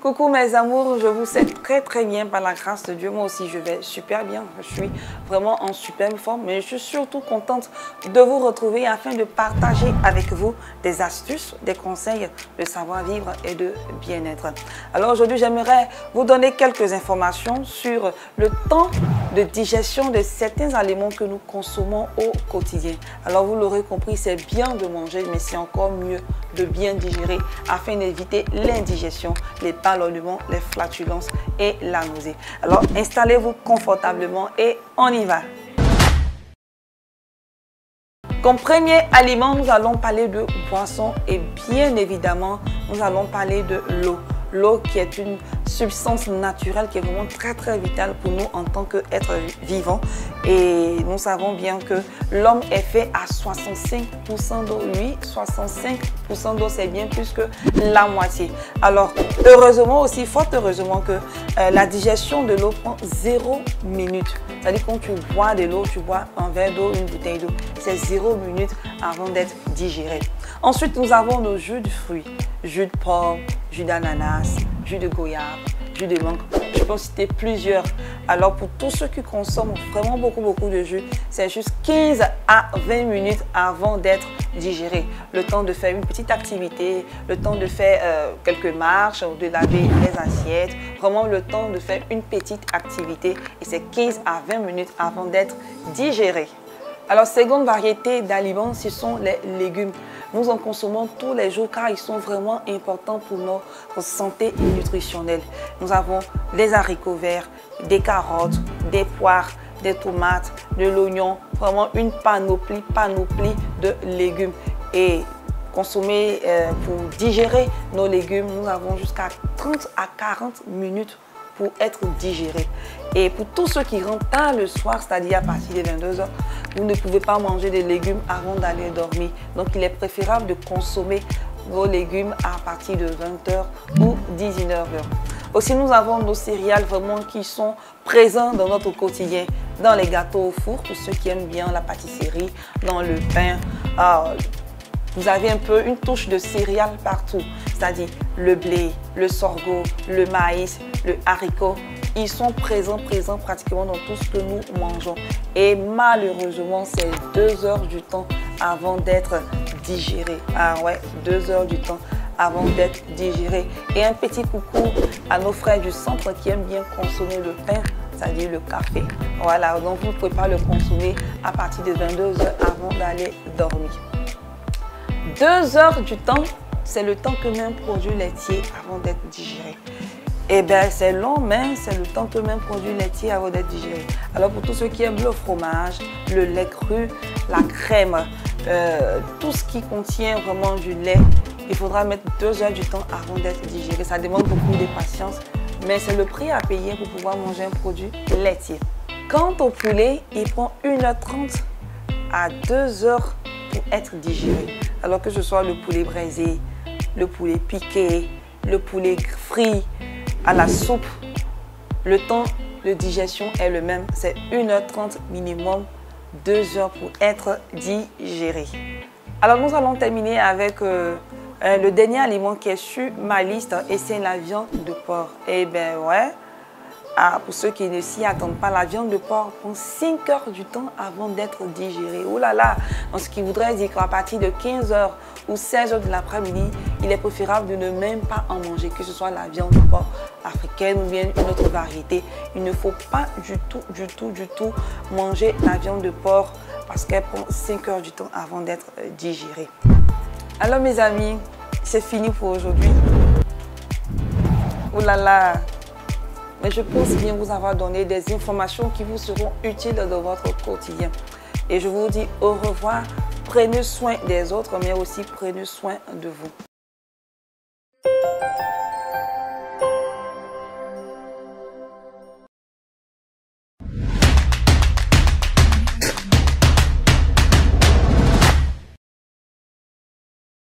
Coucou mes amours, je vous sais très bien par la grâce de Dieu. Moi aussi je vais super bien, je suis vraiment en superbe forme, mais je suis surtout contente de vous retrouver afin de partager avec vous des astuces, des conseils de savoir-vivre et de bien-être. Alors aujourd'hui j'aimerais vous donner quelques informations sur le temps de digestion de certains aliments que nous consommons au quotidien. Alors vous l'aurez compris, c'est bien de manger, mais c'est encore mieux de bien digérer afin d'éviter l'indigestion, les ballonnements, les flatulences et la nausée. Alors installez-vous confortablement et on y va. Comme premier aliment, nous allons parler de boisson et bien évidemment, nous allons parler de l'eau. L'eau qui est une substance naturelle qui est vraiment très vitale pour nous en tant qu'être vivant. Et nous savons bien que l'homme est fait à 65% d'eau. Oui, 65% d'eau, c'est bien plus que la moitié. Alors, heureusement aussi, fort heureusement que la digestion de l'eau prend 0 minute. C'est-à-dire quand tu bois de l'eau, tu bois un verre d'eau, une bouteille d'eau, c'est 0 minute avant d'être digéré. Ensuite, nous avons nos jus de fruits, jus de pomme, jus d'ananas, jus de goyave, jus de mangue. Je peux en citer plusieurs. Alors pour tous ceux qui consomment vraiment beaucoup de jus, c'est juste 15 à 20 minutes avant d'être digéré. Le temps de faire une petite activité, le temps de faire quelques marches, de laver les assiettes. Vraiment le temps de faire une petite activité et c'est 15 à 20 minutes avant d'être digéré. Alors, seconde variété d'aliments, ce sont les légumes. Nous en consommons tous les jours car ils sont vraiment importants pour notre santé nutritionnelle. Nous avons des haricots verts, des carottes, des poires, des tomates, de l'oignon, vraiment une panoplie de légumes. Et consommer pour digérer nos légumes, nous avons jusqu'à 30 à 40 minutes pour être digéré. Et pour tous ceux qui rentrent tard le soir, c'est-à-dire à partir de 22 h, vous ne pouvez pas manger des légumes avant d'aller dormir. Donc il est préférable de consommer vos légumes à partir de 20 h ou 19 h. Aussi nous avons nos céréales vraiment qui sont présents dans notre quotidien, dans les gâteaux au four, pour ceux qui aiment bien la pâtisserie, dans le pain. Vous avez un peu une touche de céréales partout, c'est-à-dire le blé, le sorgho, le maïs, le haricot. Ils sont présents pratiquement dans tout ce que nous mangeons. Et malheureusement, c'est 2 heures du temps avant d'être digéré. Ah ouais, 2 heures du temps avant d'être digéré. Et un petit coucou à nos frères du centre qui aiment bien consommer le pain, c'est-à-dire le café. Voilà, donc vous ne pouvez pas le consommer à partir de 22 h avant d'aller dormir. 2 heures du temps, c'est le temps que met un produit laitier avant d'être digéré. Eh bien, c'est long, mais c'est le temps que met un produit laitier avant d'être digéré. Alors, pour tous ceux qui aiment le fromage, le lait cru, la crème, tout ce qui contient vraiment du lait, il faudra mettre 2 heures du temps avant d'être digéré. Ça demande beaucoup de patience, mais c'est le prix à payer pour pouvoir manger un produit laitier. Quant au poulet, il prend 1h30 à 2 h pour être digéré. Alors que ce soit le poulet braisé, le poulet piqué, le poulet frit, à la soupe, le temps de digestion est le même. C'est 1h30 minimum, 2 h pour être digéré. Alors nous allons terminer avec le dernier aliment qui est sur ma liste et c'est la viande de porc. Eh bien ouais. Pour ceux qui ne s'y attendent pas, la viande de porc prend 5 heures du temps avant d'être digérée. Oh là là! Donc, ce qui voudrait dire qu'à partir de 15 h ou 16 h de l'après-midi, il est préférable de ne même pas en manger, que ce soit la viande de porc africaine ou bien une autre variété. Il ne faut pas du tout manger la viande de porc parce qu'elle prend 5 heures du temps avant d'être digérée. Alors mes amis, c'est fini pour aujourd'hui. Oh là là! Mais je pense bien vous avoir donné des informations qui vous seront utiles dans votre quotidien. Et je vous dis au revoir. Prenez soin des autres, mais aussi prenez soin de vous.